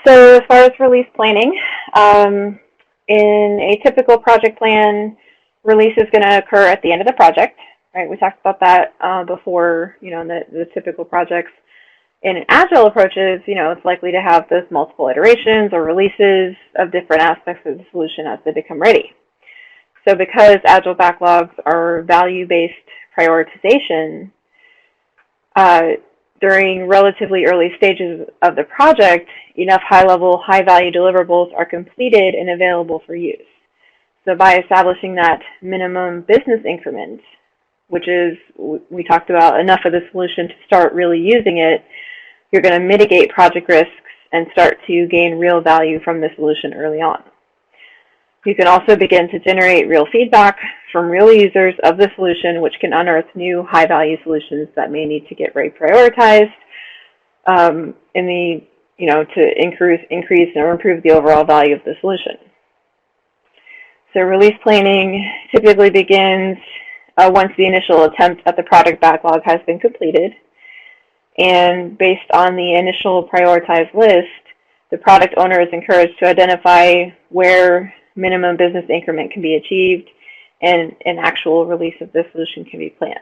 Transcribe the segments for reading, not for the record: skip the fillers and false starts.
So as far as release planning, in a typical project plan, release is going to occur at the end of the project, right? We talked about that before, in the typical projects. In agile approaches, it's likely to have those multiple iterations or releases of different aspects of the solution as they become ready. So because agile backlogs are value-based prioritization, during relatively early stages of the project, enough high-level, high-value deliverables are completed and available for use. So by establishing that minimum business increment, which is, we talked about, enough of the solution to start really using it, you're going to mitigate project risks and start to gain real value from the solution early on. You can also begin to generate real feedback from real users of the solution, which can unearth new high-value solutions that may need to get reprioritized to increase or improve the overall value of the solution. So release planning typically begins once the initial attempt at the product backlog has been completed. And based on the initial prioritized list, the product owner is encouraged to identify where minimum business increment can be achieved and an actual release of the solution can be planned.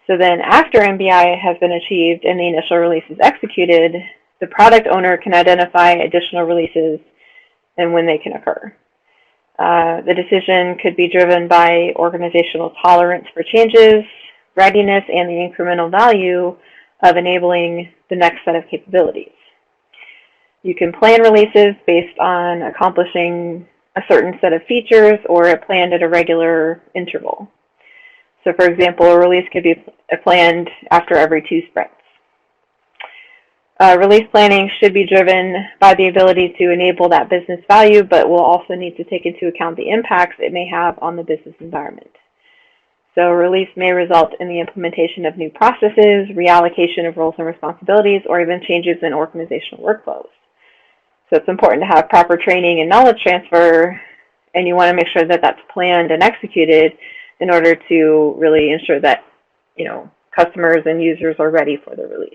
So then after MBI has been achieved and the initial release is executed, the product owner can identify additional releases and when they can occur. The decision could be driven by organizational tolerance for changes, readiness, and the incremental value of enabling the next set of capabilities. You can plan releases based on accomplishing a certain set of features or planned at a regular interval. So for example, a release could be planned after every 2 sprints. Release planning should be driven by the ability to enable that business value, but will also need to take into account the impacts it may have on the business environment. So release may result in the implementation of new processes, reallocation of roles and responsibilities, or even changes in organizational workflows. So it's important to have proper training and knowledge transfer, and you want to make sure that that's planned and executed in order to really ensure that, customers and users are ready for the release.